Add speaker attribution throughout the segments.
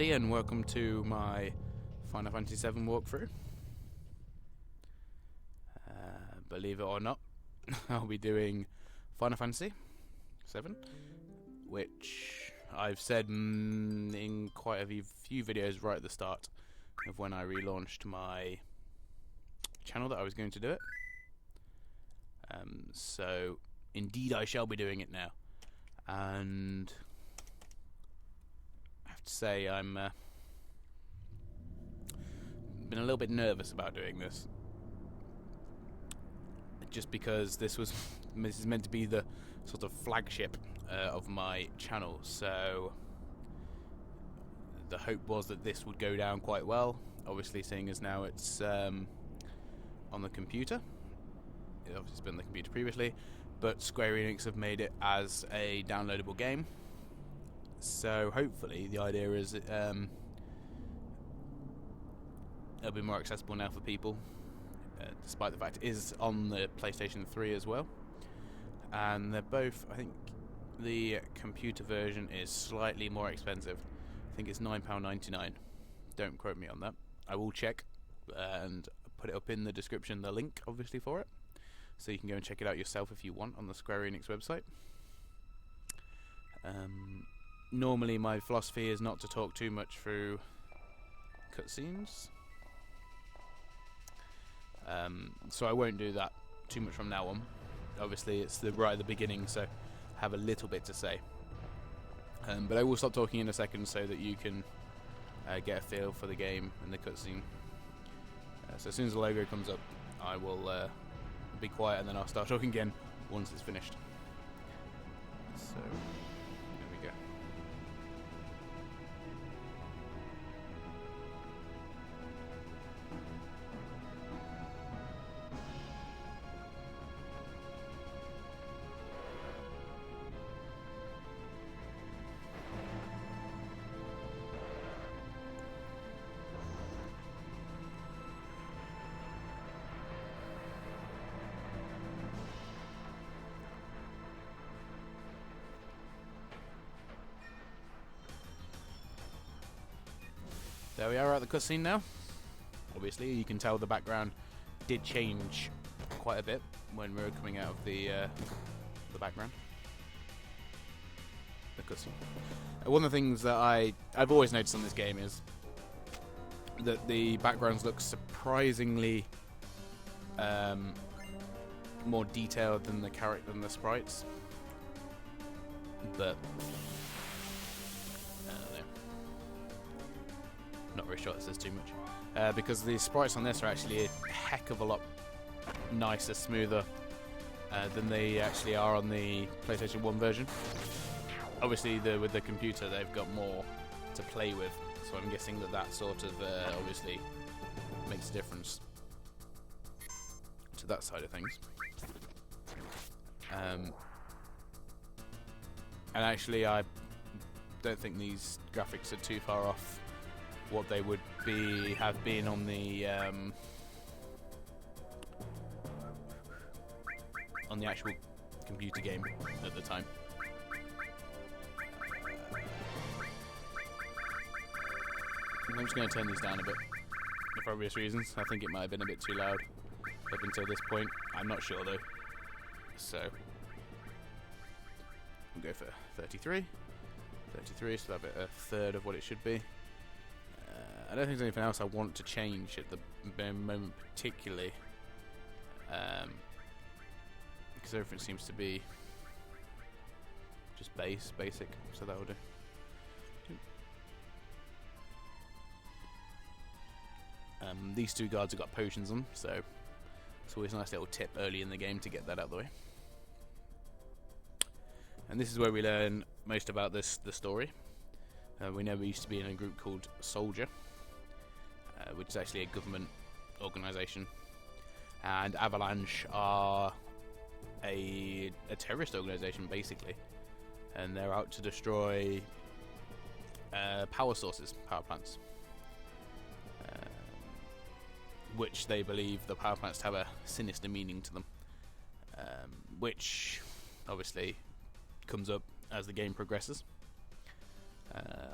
Speaker 1: everybody, and welcome to my Final Fantasy VII walkthrough. Believe it or not, I'll be doing Final Fantasy VII, which I've said in quite a few videos right at the start of when I relaunched my channel that I was going to do it. So indeed I shall be doing it now, and I have to say I'm been a little bit nervous about doing this, just because this is meant to be the sort of flagship of my channel, so the hope was that this would go down quite well. Obviously, seeing as now it's on the computer. It obviously has been on the computer previously, but Square Enix have made it as a downloadable game, so hopefully the idea is it'll be more accessible now for people, despite the fact it is on the PlayStation 3 as well. And they're both, I think the computer version is slightly more expensive. I think it's £9.99. Don't quote me on that. I will check and put it up in the description, the link obviously for it, so you can go and check it out yourself if you want on the Square Enix website. Normally my philosophy is not to talk too much through cutscenes, so I won't do that too much from now on. Obviously it's right at the beginning, so I have a little bit to say, but I will stop talking in a second so that you can get a feel for the game and the cutscene. So as soon as the logo comes up, I will be quiet, and then I'll start talking again once it's finished. So there we go. There we are at the cutscene now. Obviously, you can tell the background did change quite a bit when we were coming out of the background. The cutscene. One of the things that I've always noticed on this game is that the backgrounds look surprisingly more detailed than the sprites, but not very sure that says too much, because the sprites on this are actually a heck of a lot nicer, smoother than they actually are on the PlayStation 1 version. Obviously with the computer they've got more to play with, so I'm guessing that sort of obviously makes a difference to that side of things. And actually I don't think these graphics are too far off what they would have been on the actual computer game at the time. I'm just going to turn these down a bit for obvious reasons. I think it might have been a bit too loud up until this point. I'm not sure though. So we'll go for 33. 33, so that'll be a third of what it should be. I don't think there's anything else I want to change at the moment particularly, because everything seems to be just basic, so that will do. These two guards have got potions on, so it's always a nice little tip early in the game to get that out of the way. And this is where we learn most about the story. We know we used to be in a group called Soldier, which is actually a government organisation, and Avalanche are a terrorist organisation basically, and they're out to destroy power sources, power plants, which they believe the power plants have a sinister meaning to them, which obviously comes up as the game progresses.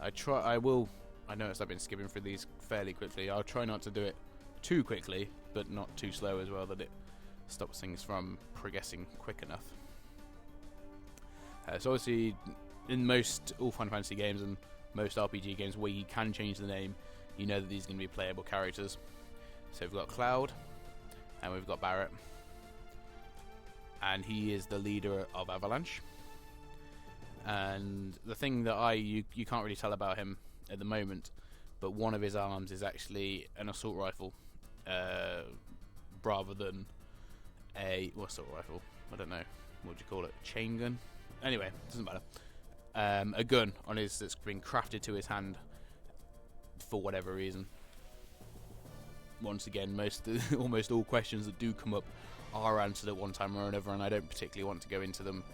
Speaker 1: I will I noticed I've been skipping through these fairly quickly. I'll try not to do it too quickly, but not too slow as well, that it stops things from progressing quick enough. So obviously, in most all Final Fantasy games and most RPG games where you can change the name, you know that these are going to be playable characters. So we've got Cloud, and we've got Barret, and he is the leader of Avalanche. And the thing that you can't really tell about him at the moment, but one of his arms is actually an assault rifle, rather than assault rifle? I don't know. What would you call it? Chain gun? Anyway, doesn't matter. A gun on his that's been crafted to his hand for whatever reason. Once again, almost all questions that do come up are answered at one time or another, and I don't particularly want to go into them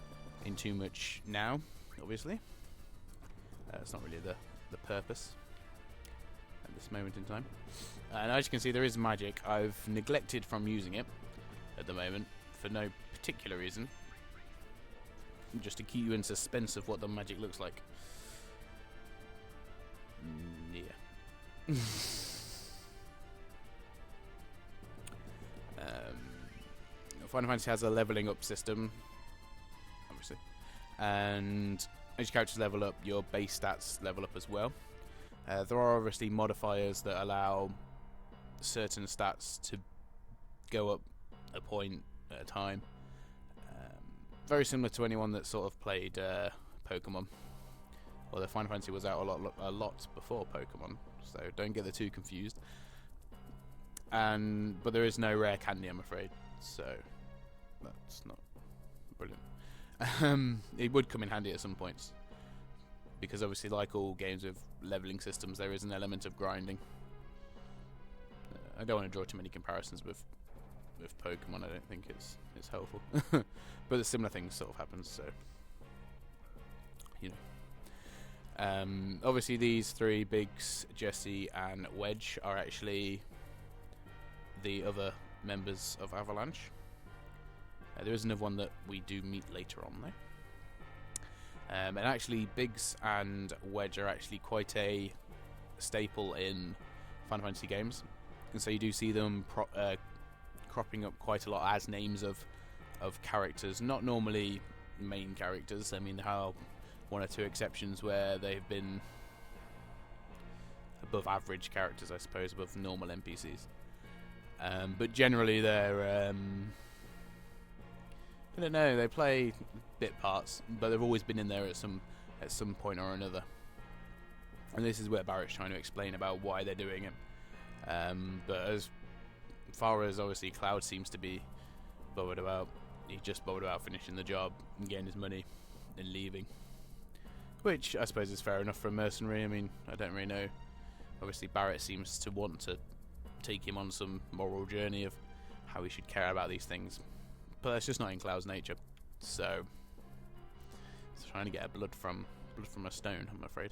Speaker 1: in too much now, obviously. It's not really the purpose at this moment in time. And as you can see, there is magic. I've neglected from using it at the moment for no particular reason, just to keep you in suspense of what the magic looks like. Yeah. Final Fantasy has a leveling up system, obviously, and as your characters level up, your base stats level up as well. There are obviously modifiers that allow certain stats to go up a point at a time. Very similar to anyone that sort of played Pokemon. Although Final Fantasy was out a lot before Pokemon, so don't get the two confused. But there is no rare candy, I'm afraid, so that's not brilliant. It would come in handy at some points, because obviously, like all games with leveling systems, there is an element of grinding. I don't want to draw too many comparisons with Pokemon. I don't think it's helpful, but the similar things sort of happens. So, you know, obviously these three, Biggs, Jesse, and Wedge, are actually the other members of Avalanche. There is another one that we do meet later on, though. And actually, Biggs and Wedge are actually quite a staple in Final Fantasy games, and so you do see them cropping up quite a lot as names of characters. Not normally main characters. I mean, there are one or two exceptions where they've been above average characters, I suppose, above normal NPCs. But generally, they're I don't know. They play bit parts, but they've always been in there at some point or another. And this is where Barret's trying to explain about why they're doing it. But as far as obviously Cloud seems to be bothered about, he's just bothered about finishing the job and getting his money and leaving. Which I suppose is fair enough for a mercenary. I mean, I don't really know. Obviously, Barret seems to want to take him on some moral journey of how he should care about these things. But that's just not in Cloud's nature. So, he's trying to get blood from a stone, I'm afraid.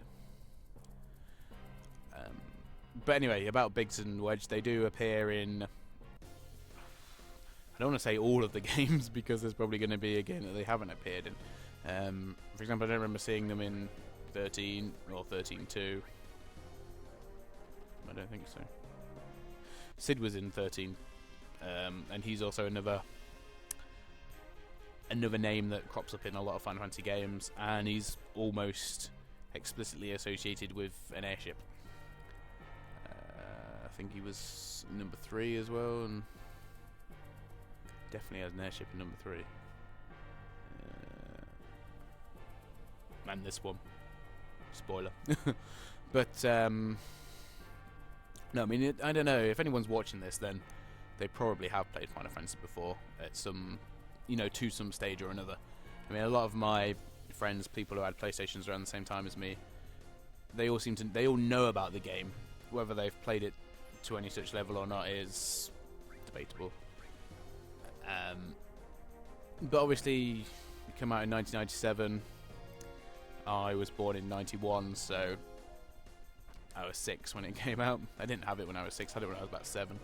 Speaker 1: But anyway, about Biggs and Wedge, they do appear in, I don't want to say all of the games, because there's probably going to be a game that they haven't appeared in. For example, I don't remember seeing them in 13 or 13.2. I don't think so. Sid was in 13, and he's also another name that crops up in a lot of Final Fantasy games, and he's almost explicitly associated with an airship. I think he was number 3 as well, and definitely has an airship in number 3. And this one. Spoiler. But, no, I mean, I don't know. If anyone's watching this, then they probably have played Final Fantasy before at some, to some stage or another. I mean, a lot of my friends, people who had PlayStations around the same time as me, they all know about the game. Whether they've played it to any such level or not is debatable. But obviously, it came out in 1997. I was born in 91, so I was 6 when it came out. I didn't have it when I was 6. I had it when I was about 7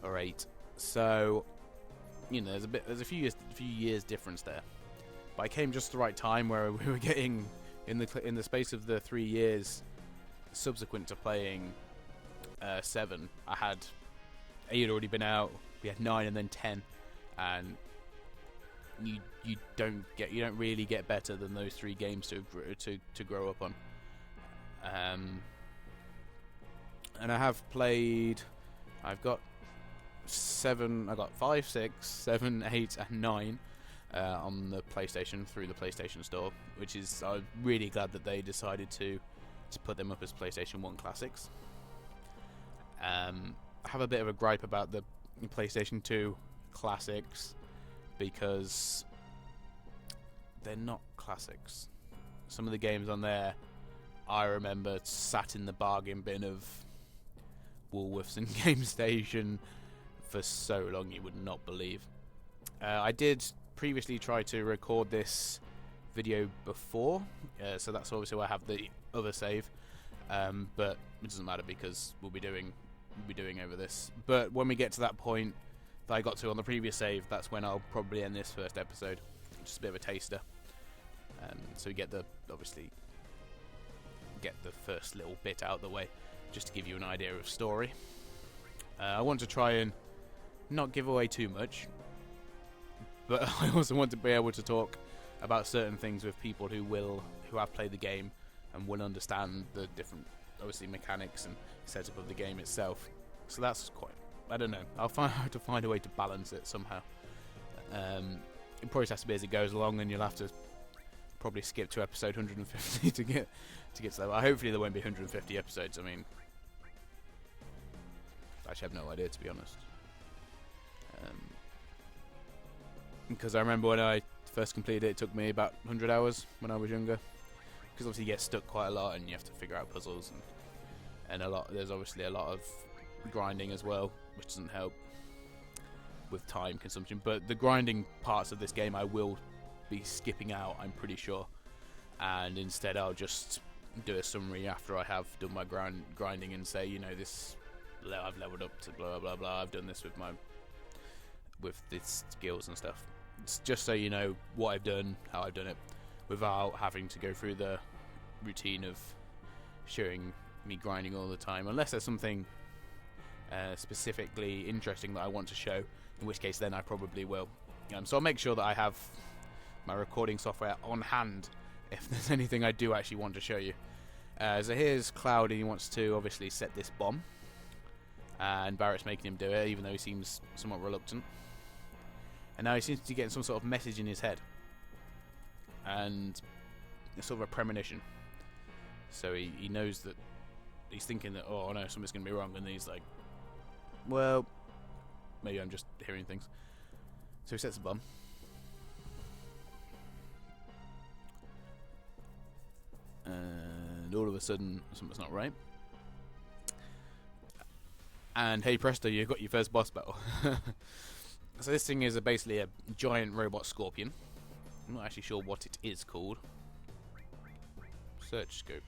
Speaker 1: or 8. So, there's a few years difference there. But I came just the right time where we were getting in the space of the 3 years subsequent to playing 7, I had 8 had already been out. We had 9 and then 10, and you don't really get better than those 3 games to grow up on. And I have played. I've got 7. I got 5, 6, 7, 8, and 9 on the PlayStation through the PlayStation Store, which is I'm really glad that they decided to put them up as PlayStation 1 classics. I have a bit of a gripe about the PlayStation 2 classics because they're not classics. Some of the games on there I remember sat in the bargain bin of Woolworths and Game Station for so long you would not believe. I did previously try to record this video before, so that's obviously why I have the other save, but it doesn't matter because we'll be doing over this. But when we get to that point that I got to on the previous save, that's when I'll probably end this first episode. Just a bit of a taster, so we get the first little bit out of the way, just to give you an idea of story. I want to try and not give away too much, but I also want to be able to talk about certain things with people who have played the game and will understand the different, obviously, mechanics and setup of the game itself. So that's quite, I don't know, I'll have to find a way to balance it somehow. It probably has to be as it goes along, and you'll have to probably skip to episode 150 to get to that. Hopefully there won't be 150 episodes. I mean, I actually have no idea, to be honest. Because I remember when I first completed it, it took me about 100 hours when I was younger. Because obviously you get stuck quite a lot, and you have to figure out puzzles and a lot. There's obviously a lot of grinding as well, which doesn't help with time consumption. But the grinding parts of this game I will be skipping out, I'm pretty sure, and instead I'll just do a summary after I have done my grinding and say, you know, this I've leveled up to blah blah blah. I've done this with this skills and stuff. It's just so you know what I've done, how I've done it, without having to go through the routine of showing me grinding all the time, unless there's something specifically interesting that I want to show, in which case then I probably will. So I'll make sure that I have my recording software on hand if there's anything I do actually want to show you. So here's Cloud, and he wants to obviously set this bomb, and Barrett's making him do it, even though he seems somewhat reluctant. And now he seems to be getting some sort of message in his head, and it's sort of a premonition. So he knows that he's thinking that, oh no, something's going to be wrong, and he's like, well, maybe I'm just hearing things. So he sets the bomb. And all of a sudden, something's not right. And hey presto, you've got your first boss battle. So this thing is basically a giant robot scorpion. I'm not actually sure what it is called. Search scope.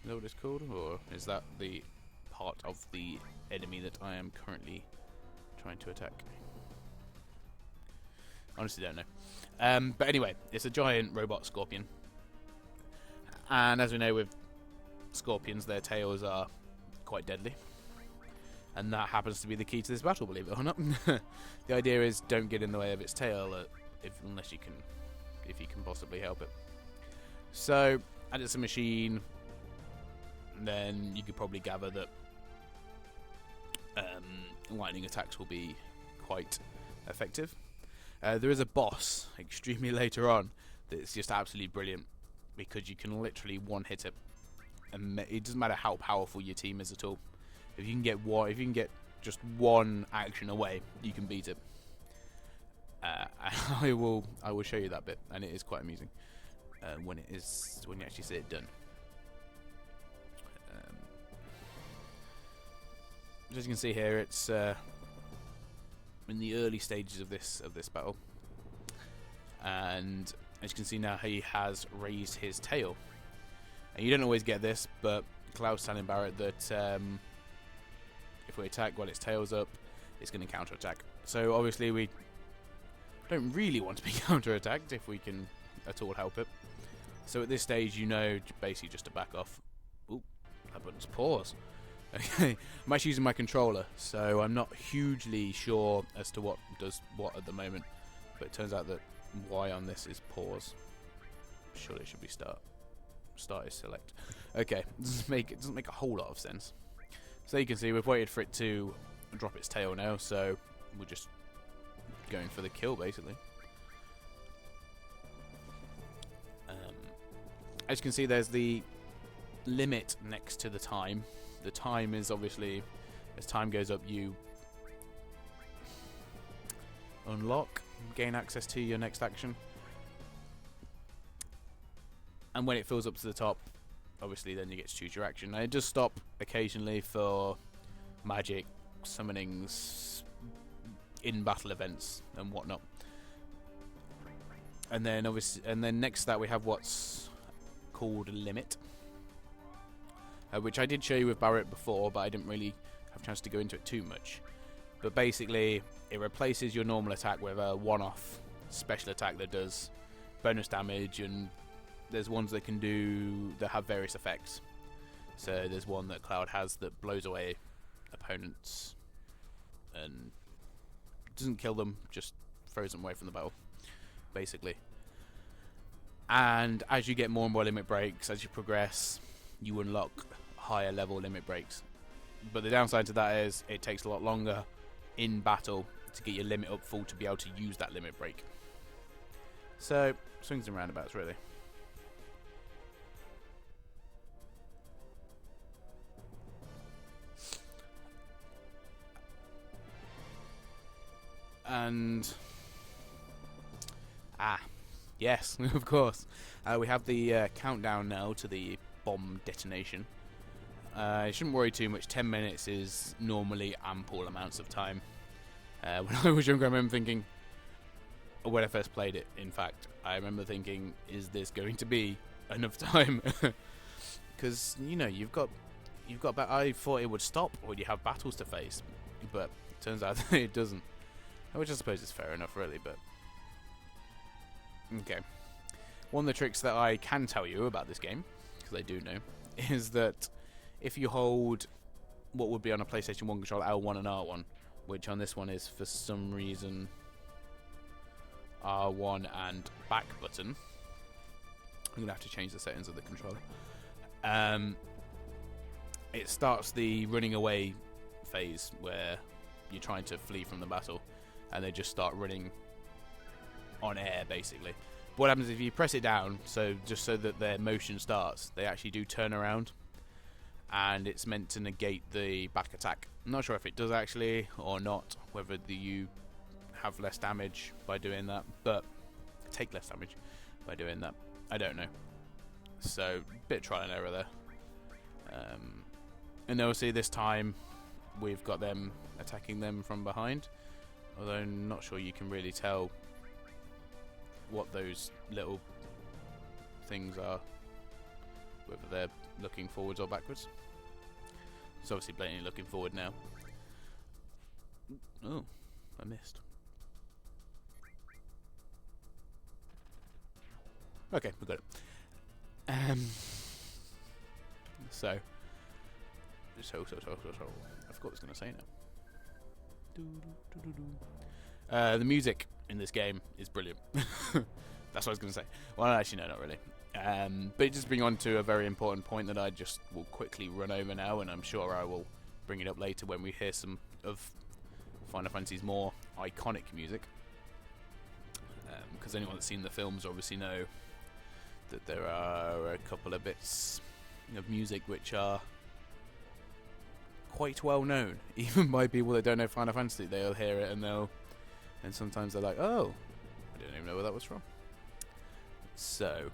Speaker 1: Is that what it's called? Or is that the part of the enemy that I am currently trying to attack? Honestly don't know. But anyway, it's a giant robot scorpion. And as we know with scorpions, their tails are quite deadly. And that happens to be the key to this battle, believe it or not. The idea is don't get in the way of its tail, if you can possibly help it. So, and it's a machine, then you could probably gather that lightning attacks will be quite effective. There is a boss extremely later on that's just absolutely brilliant, because you can literally one-hit it, and it doesn't matter how powerful your team is at all. If you can get just one action away, you can beat it. I will show you that bit, and it is quite amusing when you actually see it done. As you can see here, it's in the early stages of this battle, and as you can see now, he has raised his tail. And you don't always get this, but Cloud's telling Barrett that if we attack while its tail's up, it's going to counter-attack. So obviously we don't really want to be counter-attacked if we can at all help it. So at this stage, you know, basically just to back off. That button's pause. Okay, I'm actually using my controller, so I'm not hugely sure as to what does what at the moment. But it turns out that Y on this is pause. Surely it should be start. Start is select. Okay, it doesn't make a whole lot of sense. So you can see we've waited for it to drop its tail now, so we're just going for the kill basically. As you can see, there's the limit next to the time. The time is obviously, as time goes up, you unlock, gain access to your next action. And when it fills up to the top, obviously then you get to choose your action. And it does stop occasionally for magic, summonings, in-battle events and whatnot. And then obviously, next to that we have what's called limit, which I did show you with Barrett before, but I didn't really have a chance to go into it too much. But basically, it replaces your normal attack with a one-off special attack that does bonus damage, and there's ones that can do that have various effects. So there's one that Cloud has that blows away opponents and doesn't kill them, just throws them away from the battle, basically. And as you get more and more limit breaks, as you progress, you unlock higher level limit breaks. But the downside to that is it takes a lot longer in battle to get your limit up full to be able to use that limit break. So, swings and roundabouts, really. And yes, of course. We have the countdown now to the bomb detonation. You shouldn't worry too much. 10 minutes is normally ample amounts of time. When I was younger, I remember thinking, when I first played it, in fact, I remember thinking, is this going to be enough time? Because, you know, you've got. I thought it would stop when you have battles to face, but it turns out that it doesn't. Which I suppose is fair enough, really, but okay. One of the tricks that I can tell you about this game, because I do know, is that if you hold what would be on a PlayStation 1 controller, L1 and R1, which on this one is for some reason R1 and back button. I'm going to have to change the settings of the controller. It starts the running away phase where you're trying to flee from the battle, and they just start running on air, basically. But what happens if you press it down, so just so that their motion starts, they actually do turn around, and it's meant to negate the back attack. I'm not sure if it does actually or not, whether you have less damage by doing that, but take less damage by doing that. I don't know. So, bit of trial and error there. And obviously this time we've got them attacking them from behind. Although I'm not sure you can really tell what those little things are, whether they're looking forwards or backwards. It's obviously blatantly looking forward now. Oh, I missed. Okay, we got it. So. I forgot what I was going to say now. The music in this game is brilliant. That's what I was going to say. Well, actually, no, not really. But it just brings on to a very important point that I just will quickly run over now, and I'm sure I will bring it up later when we hear some of Final Fantasy's more iconic music. Because anyone that's seen the films obviously know that there are a couple of bits of music which are quite well known, even by people that don't know Final Fantasy. They'll hear it and sometimes they're like, oh, I didn't even know where that was from. So,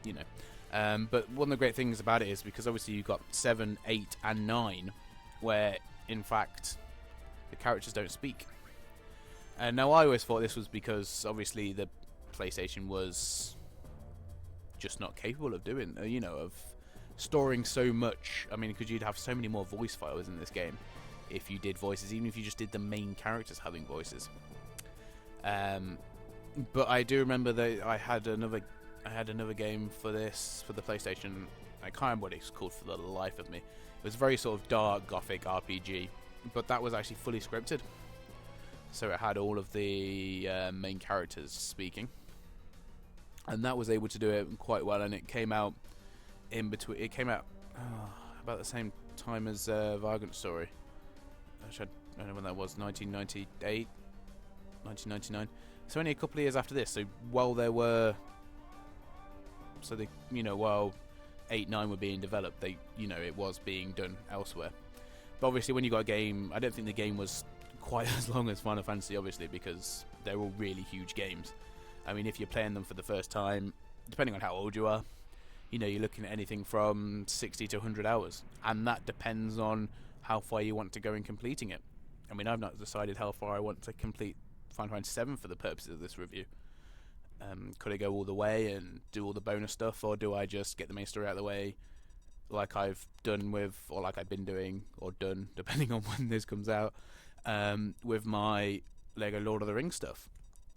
Speaker 1: you know. But one of the great things about it is because obviously you've got 7, 8 and 9 where in fact the characters don't speak. And now I always thought this was because obviously the PlayStation was just not capable of doing, of storing so much. I mean, because you'd have so many more voice files in this game if you did voices, even if you just did the main characters having voices. But I do remember that I had another I had another game for this, for the PlayStation. I can't remember what it's called for the life of me. It was a very sort of dark, gothic RPG, but that was actually fully scripted. So it had all of the main characters speaking. And that was able to do it quite well, and it came out in between. It came out about the same time as Vagrant Story. I don't know when that was, 1998, 1999. So only a couple of years after this. So while there were, while 8, 9 were being developed, it was being done elsewhere. But obviously, when you got a game, I don't think the game was quite as long as Final Fantasy, obviously, because they're all really huge games. I mean, if you're playing them for the first time, depending on how old you are, you're looking at anything from 60 to 100 hours. And that depends on how far you want to go in completing it. I mean, I've not decided how far I want to complete Final Fantasy 7 for the purposes of this review. Could I go all the way and do all the bonus stuff, or do I just get the main story out of the way like I've done with, or like I've been doing, or done, depending on when this comes out, with my Lego Lord of the Rings stuff?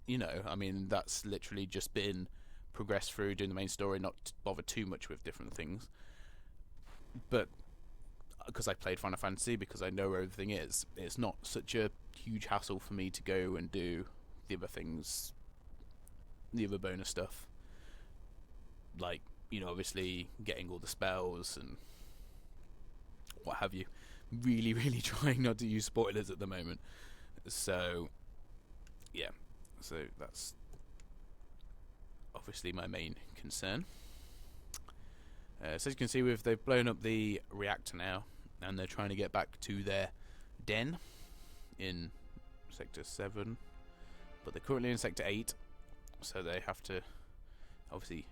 Speaker 1: I mean, that's literally just been progressed through doing the main story, not bother too much with different things. But because I played Final Fantasy, because I know where everything is, it's not such a huge hassle for me to go and do the other things, the other bonus stuff, like obviously getting all the spells and what have you. Really, really trying not to use spoilers at the moment. So yeah, so that's obviously my main concern. So as you can see, they've blown up the reactor now, and they're trying to get back to their den in Sector 7, but they're currently in Sector 8, so they have to obviously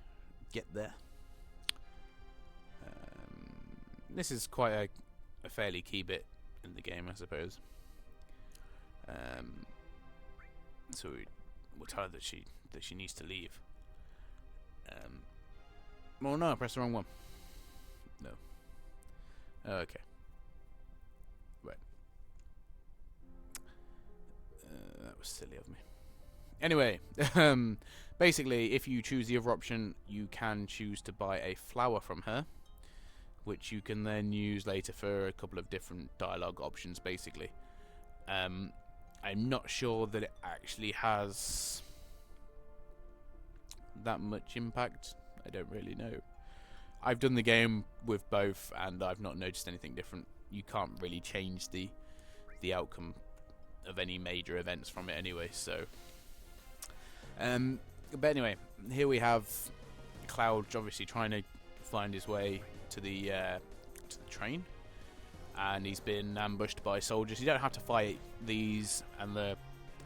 Speaker 1: get there. This is quite a fairly key bit in the game, I suppose. So we'll tell her that she needs to leave. Well, no, I pressed the wrong one. No. Okay. Right. That was silly of me. Anyway, basically, if you choose the other option, you can choose to buy a flower from her, which you can then use later for a couple of different dialogue options, basically. I'm not sure that it actually has that much impact. I don't really know. I've done the game with both, and I've not noticed anything different. You can't really change the outcome of any major events from it anyway, so... but anyway, here we have Cloud obviously trying to find his way to the train, and he's been ambushed by soldiers. You don't have to fight these, and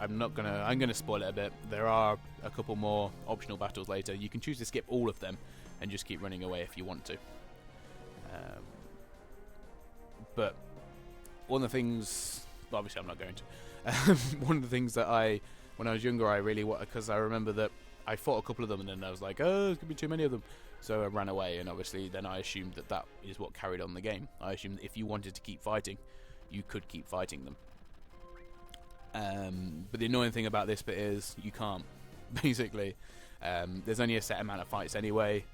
Speaker 1: I'm gonna spoil it a bit. There are a couple more optional battles later. You can choose to skip all of them and just keep running away if you want to. But one of the things, well, obviously I'm not going to. One of the things that when I was younger, I really because I remember that I fought a couple of them, and then I was like, oh, there's gonna be too many of them. So I ran away, and obviously then I assumed that is what carried on the game. I assumed that if you wanted to keep fighting, you could keep fighting them. But the annoying thing about this bit is you can't, basically. There's only a set amount of fights anyway,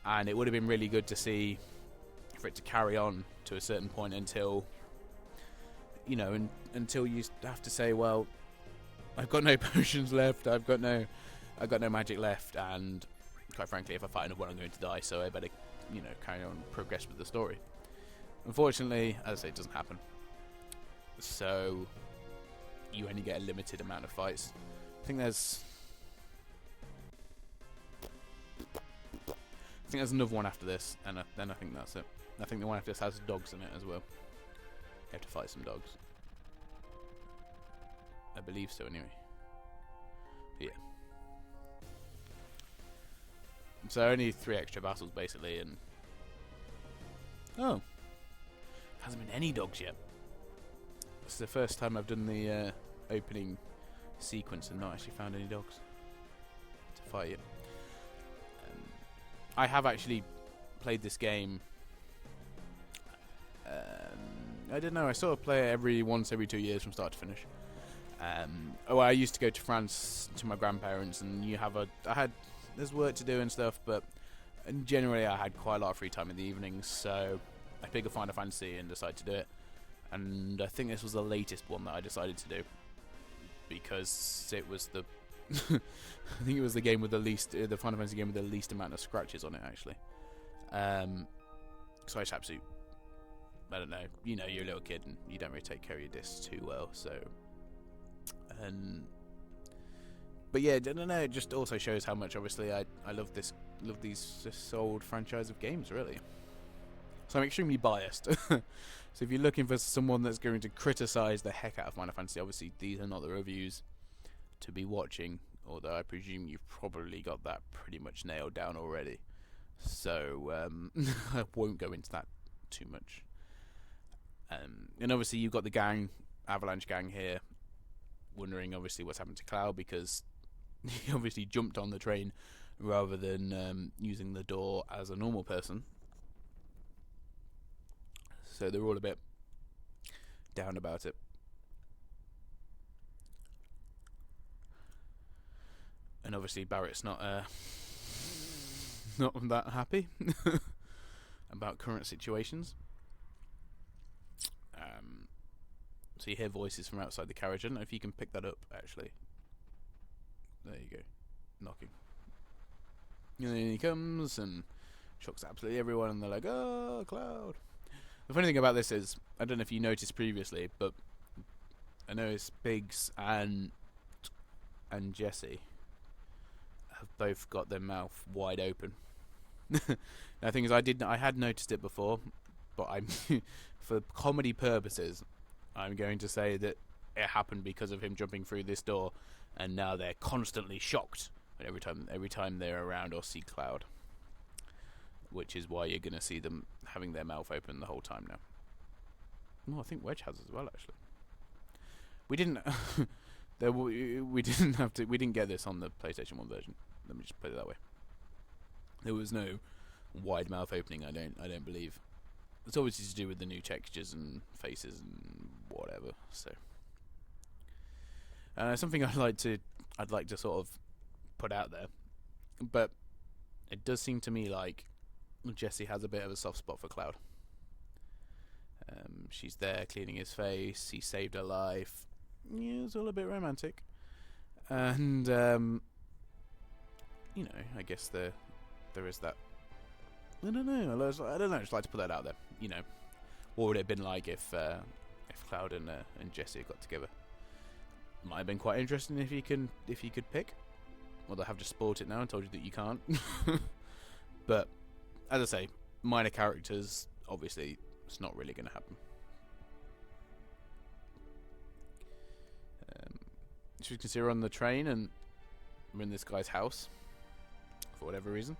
Speaker 1: and it would have been really good to see for it to carry on to a certain point until until you have to say, well, I've got no potions left, I've got no magic left, and quite frankly, if I fight another one, I'm going to die, so I better carry on, progress with the story. Unfortunately, as I say, it doesn't happen. So you only get a limited amount of fights. I think there's another one after this, and then I think that's it. I think the one after this has dogs in it as well. You have to fight some dogs. I believe so, anyway. But yeah. So only 3 extra battles, basically, and... Oh. Hasn't been any dogs yet. This is the first time I've done the opening sequence and not actually found any dogs to fight yet. I have actually played this game. I don't know. I sort of play it once every 2 years from start to finish. I used to go to France to my grandparents, and I had there's work to do and stuff, but generally I had quite a lot of free time in the evenings, so I picked a Final Fantasy and decided to do it. And I think this was the latest one that I decided to do, because it was the I think it was the game with the least, the Final Fantasy game with the least amount of scratches on it, actually. So I just absolutely, I don't know, you're a little kid and you don't really take care of your discs too well, so. But yeah, I don't know, it just also shows how much, obviously, I love this old franchise of games, really. So I'm extremely biased. So if you're looking for someone that's going to criticize the heck out of Final Fantasy, obviously these are not the reviews to be watching, although I presume you've probably got that pretty much nailed down already. So I won't go into that too much. And obviously you've got the gang, Avalanche gang here, wondering obviously what's happened to Cloud, because he obviously jumped on the train rather than using the door as a normal person. So they're all a bit down about it. And obviously Barrett's not that happy about current situations. So you hear voices from outside the carriage. I don't know if you can pick that up, actually. There you go. Knocking. And then he comes and shocks absolutely everyone, and they're like, "Oh, Cloud." The funny thing about this is, I don't know if you noticed previously, but I noticed Biggs and Jesse have both got their mouth wide open. Now, the thing is, I had noticed it before, but I'm for comedy purposes, I'm going to say that it happened because of him jumping through this door, and now they're constantly shocked every time they're around or see Cloud, which is why you're going to see them having their mouth open the whole time now. Well, I think Wedge has as well, actually. We didn't. We didn't have to. We didn't get this on the PlayStation 1 version. Let me just put it that way. There was no wide mouth opening. I don't believe. It's obviously to do with the new textures and faces and whatever. So, something I'd like to sort of put out there, but it does seem to me like Jessie has a bit of a soft spot for Cloud. She's there cleaning his face. He saved her life. Yeah, it's all a bit romantic, and I guess there is that. I don't know. I just like to put that out there. What would it have been like if Cloud and Jessie got together? Might have been quite interesting if you could pick. Well, they have just spoiled it now and told you that you can't. But as I say, minor characters. Obviously, it's not really going to happen. So you can see her on the train, and we're in this guy's house for whatever reason.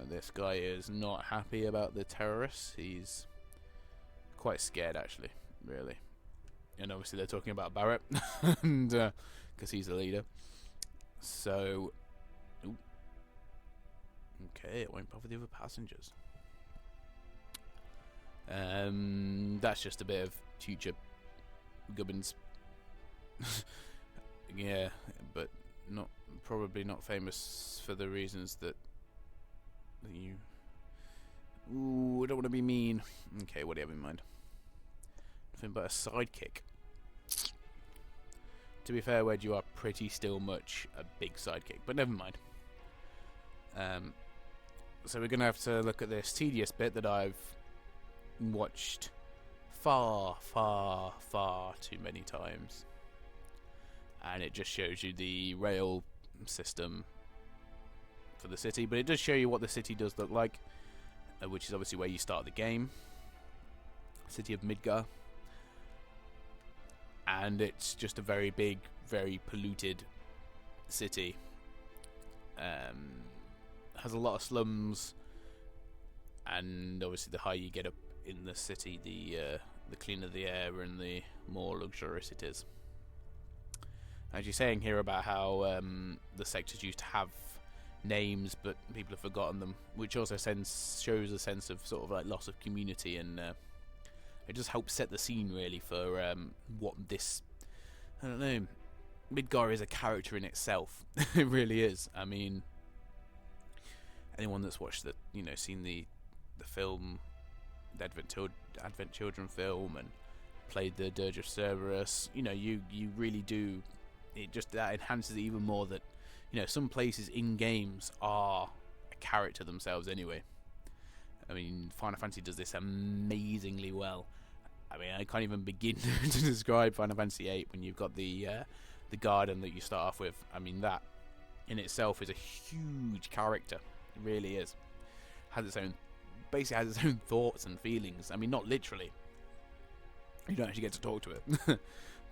Speaker 1: This guy is not happy about the terrorists. He's quite scared, actually, really. And obviously they're talking about Barrett, and because he's the leader. So, okay, it won't bother the other passengers. That's just a bit of future Gubbins. Yeah, but probably not famous for the reasons that you. Ooh, I don't want to be mean. Okay, what do you have in mind? Nothing but a sidekick. To be fair, Wedge, you are pretty still much a big sidekick, but never mind. So we're gonna have to look at this tedious bit that I've watched far, far, far too many times. And it just shows you the rail system for the city, but it does show you what the city does look like, which is obviously where you start the game. City of Midgar. And it's just a very big, very polluted city. Has a lot of slums, and obviously the higher you get up in the city, the cleaner the air and the more luxurious it is. As you're saying here about how the sectors used to have names, but people have forgotten them, which also shows a sense of sort of like loss of community, and it just helps set the scene really for what this, I don't know, Midgar is a character in itself. It really is. I mean, anyone that's watched seen the film, the Advent Children film, and played the Dirge of Cerberus, you really do. It just that enhances it even more that some places in games are a character themselves anyway. I mean, Final Fantasy does this amazingly well. I mean, I can't even begin to describe Final Fantasy VIII when you've got the garden that you start off with. I mean, that in itself is a huge character. It really is. Basically has its own thoughts and feelings. I mean, not literally. You don't actually get to talk to it,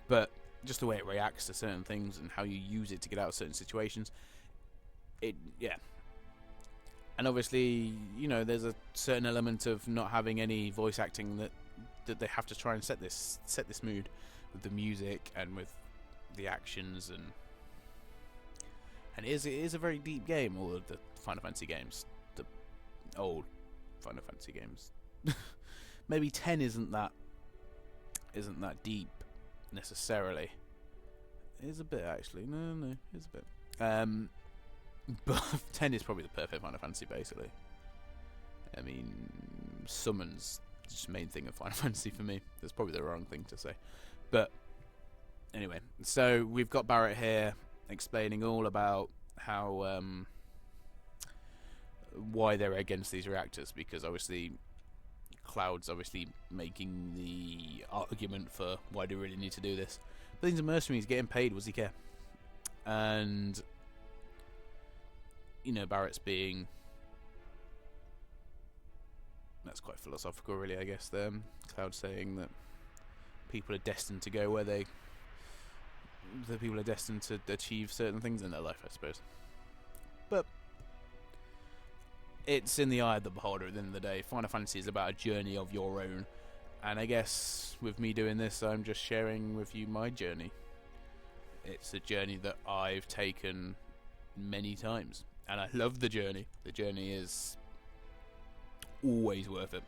Speaker 1: but just the way it reacts to certain things and how you use it to get out of certain situations. Yeah. And obviously, there's a certain element of not having any voice acting that they have to try and set this mood with the music and with the actions, and it is a very deep game. All of the Final Fantasy games, the old Final Fantasy games. Maybe 10 isn't that deep necessarily. It is a bit, actually. No, it's a bit. But 10 is probably the perfect Final Fantasy, basically. I mean, summons just the main thing of Final Fantasy for me. That's probably the wrong thing to say, but anyway. So we've got Barrett here explaining all about how why they're against these reactors, because obviously Cloud's obviously making the argument for why do we really need to do this. But these are mercenaries getting paid. Does he care? And Barrett's being, that's quite philosophical, really, I guess. Cloud saying that people are destined to go where the people are destined to achieve certain things in their life, I suppose. But it's in the eye of the beholder at the end of the day. Final Fantasy is about a journey of your own, and I guess with me doing this, I'm just sharing with you my journey. It's a journey that I've taken many times, and I love the journey. The journey is always worth it.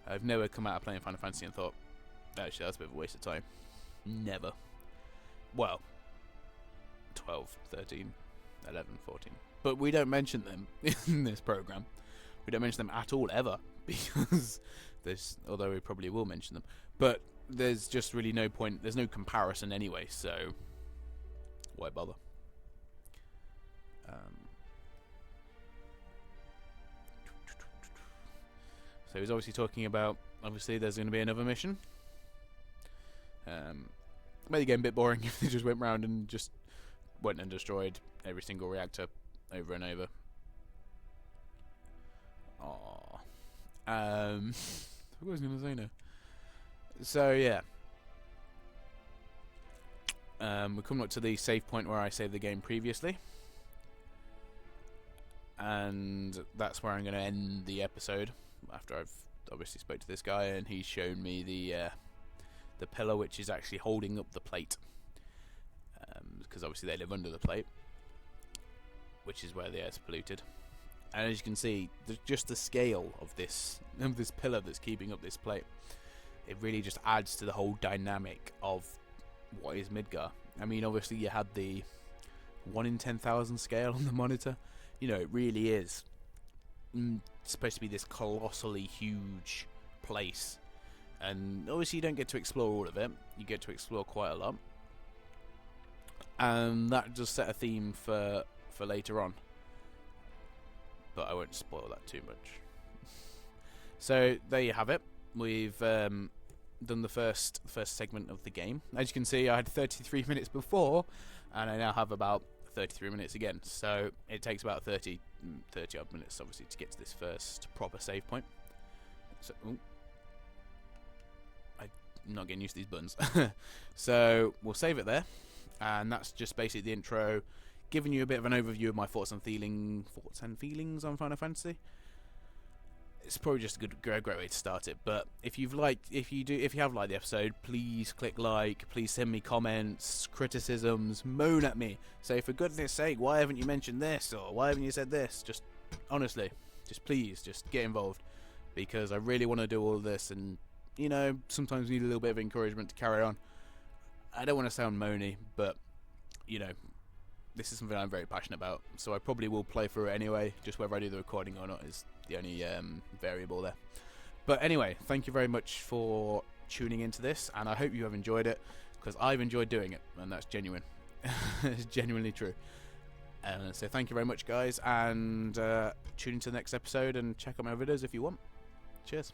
Speaker 1: I've never come out of playing Final Fantasy and thought, actually, that's a bit of a waste of time. Never. Well, 12, 13, 11, 14. But we don't mention them in this program. We don't mention them at all, ever. Because although we probably will mention them. But there's just really no point. There's no comparison anyway, so why bother? So he's obviously talking about, obviously there's going to be another mission. Maybe getting a bit boring if they just went round and just went and destroyed every single reactor over and over. Aww. What was I going to say now? So yeah. We're coming up to the save point where I saved the game previously. And that's where I'm going to end the episode, after I've obviously spoke to this guy and he's shown me the pillar which is actually holding up the plate, because obviously they live under the plate, which is where the air's polluted. And as you can see, just the scale of this pillar that's keeping up this plate, it really just adds to the whole dynamic of what is Midgar. I mean, obviously you had the 1 in 10,000 scale on the monitor. It really is supposed to be this colossally huge place, and obviously you don't get to explore all of it. You get to explore quite a lot, and that does set a theme for later on, but I won't spoil that too much. So there you have it. We've done the first segment of the game. As you can see, I had 33 minutes before, and I now have about 33 minutes again, so it takes about 30 odd minutes obviously to get to this first proper save point. So I'm not getting used to these buttons. So we'll save it there, and that's just basically the intro, giving you a bit of an overview of my thoughts and feelings on Final Fantasy. It's probably just a great way to start it. But if you have liked the episode, please click like. Please send me comments, criticisms, moan at me. Say, for goodness sake, why haven't you mentioned this, or why haven't you said this? Just honestly, please get involved, because I really want to do all of this, and sometimes need a little bit of encouragement to carry on. I don't want to sound moany, but you know, this is something I'm very passionate about, so I probably will play through it anyway. Just whether I do the recording or not is the only variable there. But anyway, thank you very much for tuning into this, and I hope you have enjoyed it, because I've enjoyed doing it, and that's genuine. It's genuinely true. So thank you very much, guys, and tune into the next episode and check out my videos if you want. Cheers.